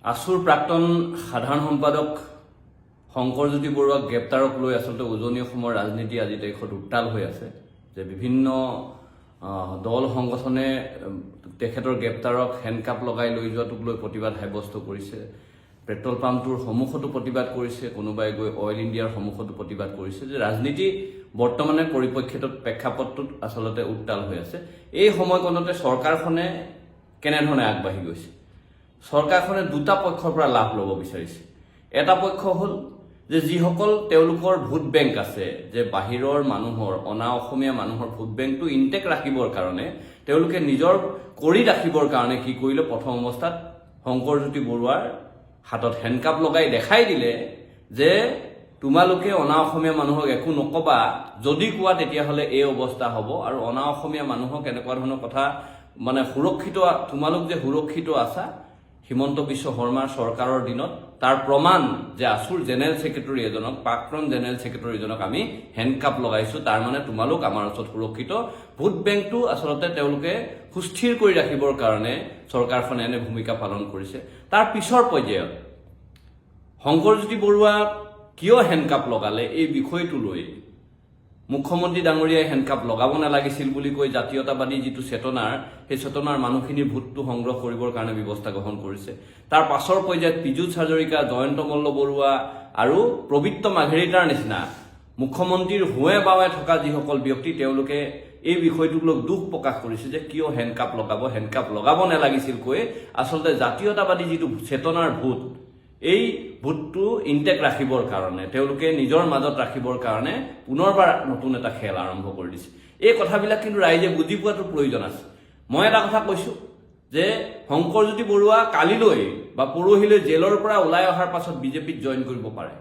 আসুৰ প্ৰাক্তন সাধাৰণ সম্পাদক শংকৰজ্যোতি বৰুৱাক গ্ৰেপ্তাৰক লৈ আসলতে উজনি অসমৰ ৰাজনীতি আজি দেশত উত্তাল হৈ আছে যে বিভিন্ন দল সংগঠনে তেখেতৰ গ্ৰেপ্তাৰক হেণ্ডকাপ লগাই লৈ যোৱাটোক লৈ প্ৰতিবাদ সাব্যস্ত কৰিছে পেট্ৰল পাম্পটোৰ সন্মুখতো প্ৰতিবাদ কৰিছে কোনোবাই গৈ অইল ইণ্ডিয়াৰ সন্মুখতো প্ৰতিবাদ কৰিছে যে ৰাজনীতি বৰ্তমানে পৰিপ্ৰেক্ষিতত প্ৰেক্ষাপটটোত আসলতে উত্তাল হৈ আছে এই সময়কণতে চৰকাৰখনে কেনেধৰণে আগবাঢ়ি গৈছে চৰকাৰখনে দুটা পক্ষৰ পৰা লাভ ল'ব বিচাৰিছে এটা পক্ষ হ'ল যে যিসকল তেওঁলোকৰ ভোট বেংক আছে যে বাহিৰৰ মানুহৰ অনা অসমীয়া মানুহৰ ভোট বেংকটো ইনটেক ৰাখিবৰ কাৰণে তেওঁলোকে নিজৰ কৰি ৰাখিবৰ কাৰণে কি কৰিলে প্ৰথম অৱস্থাত শংকৰজ্যোতি বৰুৱাৰ হাতত হেণ্ডকাপ লগাই দেখাই দিলে যে তোমালোকে অনা অসমীয়া মানুহক একো নকবা যদি কোৱা তেতিয়াহ'লে এই অৱস্থা হ'ব আৰু অনা অসমীয়া মানুহক এনেকুৱা ধৰণৰ কথা মানে সুৰক্ষিত তোমালোক যে সুৰক্ষিত আছা হিমন্ত বিশ্ব শৰ্মাৰ চৰকাৰৰ দিনত তাৰ প্ৰমাণ যে আসুৰ জেনেৰেল সেক্ৰেটাৰী এজনক প্ৰাক্তন জেনেৰেল সেক্ৰেটাৰী এজনক আমি হেণ্ডকাপ লগাইছো তাৰ মানে তোমালোক আমাৰ ওচৰত সুৰক্ষিত ভোট বেংকটো আসলতে তেওঁলোকে সুস্থিৰ কৰি ৰাখিবৰ কাৰণে চৰকাৰখনে এনে ভূমিকা পালন কৰিছে তাৰ পিছৰ পৰ্যায়ত শংকৰজ্যোতি বৰুৱা কিয় হেণ্ডকাপ লগালে এই বিষয়টো লৈ মুখ্যমন্ত্ৰী ডাঙৰীয়াই হেণ্ডকাপ লগাব নালাগিছিল বুলি কৈ জাতীয়তাবাদী যিটো চেতনাৰ সেই চেতনাৰ মানুহখিনিৰ ভোটটো সংগ্ৰহ কৰিবৰ কাৰণে ব্যৱস্থা গ্ৰহণ কৰিছে তাৰ পাছৰ পৰ্যায়ত পীযুষ হাজৰিকা জয়ন্ত মল্ল বৰুৱা আৰু প্ৰবৃত্ত মাঘেৰিটাৰ নিচিনা মুখ্যমন্ত্ৰীৰ হুৱে বাৱে থকা যিসকল ব্যক্তি তেওঁলোকে এই বিষয়টোক লৈ দুখ প্ৰকাশ কৰিছে যে কিয় হেণ্ডকাপ লগাব নালাগিছিল কৈ আসলতে জাতীয়তাবাদী যিটো চেতনাৰ ভোট এই ভোটটো ইনটেক ৰাখিবৰ কাৰণে তেওঁলোকে নিজৰ মাজত ৰাখিবৰ কাৰণে পুনৰবাৰ নতুন এটা খেল আৰম্ভ কৰি দিছে এই কথাবিলাক কিন্তু ৰাইজে বুজি পোৱাটো প্ৰয়োজন আছে মই এটা কথা কৈছো যে শংকৰজ্যোতি বৰুৱা কালিলৈ বা পৰহিলৈ জেলৰ পৰা ওলাই অহাৰ পাছত বিজেপিত জইন কৰিব পাৰে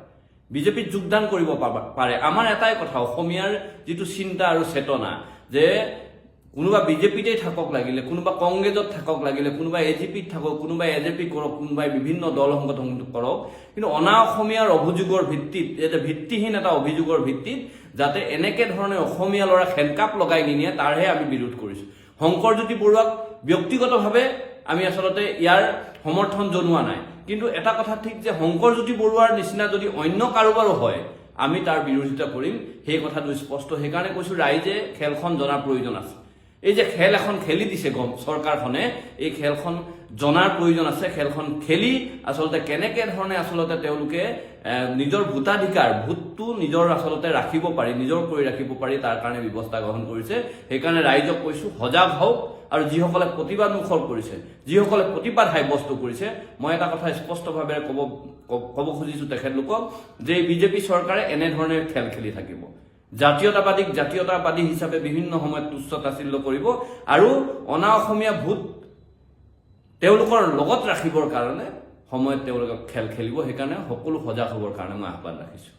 বিজেপিত যোগদান কৰিব পাৰে আমাৰ এটাই কথা অসমীয়াৰ যিটো চিন্তা আৰু চেতনা যে কোনোবা বিজেপিতেই থাকক লাগিলে কোনোবা কংগ্ৰেছত থাকক লাগিলে কোনোবা এজিপিত থাকক কোনোবা এজেপি কৰক কোনোবাই বিভিন্ন দল সংগঠন কৰক কিন্তু অনা অসমীয়াৰ অভিযোগৰ ভিত্তিত এটা ভিত্তিহীন এটা অভিযোগৰ ভিত্তিত যাতে এনেকে ধৰণে অসমীয়া ল'ৰা হেণ্ডকাপ লগাই নিনিয়ে তাৰহে আমি বিৰোধ কৰিছো শংকৰজ্যোতি বৰুৱাক ব্যক্তিগতভাৱে আমি আসলতে ইয়াৰ সমৰ্থন জনোৱা নাই কিন্তু এটা কথা ঠিক যে শংকৰজ্যোতি বৰুৱাৰ নিচিনা যদি অন্য কাৰোবাৰো হয় আমি তাৰ বিৰোধিতা কৰিম সেই কথাটো স্পষ্ট সেইকাৰণে কৈছো ৰাইজে খেলখন জনাৰ প্ৰয়োজন আছে এই যে খেল এখন খেলি দিছে চৰকাৰখনে এই খেলখন জনাৰ প্ৰয়োজন আছে খেলখন খেলি আসলতে কেনেকে ধৰণে আসলতে তেওঁলোকে নিজৰ ভোটাধিকাৰ ভোটটো নিজৰ আসলতে ৰাখিব পাৰি নিজৰ কৰি ৰাখিব পাৰি তাৰ কাৰণে ব্যৱস্থা গ্ৰহণ কৰিছে সেইকাৰণে ৰাইজক কৈছো সজাগ হওক আৰু যিসকলে প্ৰতিবাদ মুখৰ কৰিছে যিসকলে প্ৰতিবাদ সাব্যস্ত কৰিছে মই এটা কথা স্পষ্টভাৱে ক'ব খুজিছো তেখেতলোকক যে বিজেপি চৰকাৰে এনেধৰণে খেল খেলি থাকিব জাতীয়তাবাদী হিচাপে বিভিন্ন সময়ত তুচ্ছ তাচ্ছিল্য কৰিব আৰু অনা অসমীয়া ভোট তেওঁলোকৰ লগত ৰাখিবৰ কাৰণে সময়ত তেওঁলোকে খেল খেলিব সেইকাৰণে সকলো সজাগ হ'বৰ কাৰণে মই আহ্বান ৰাখিছো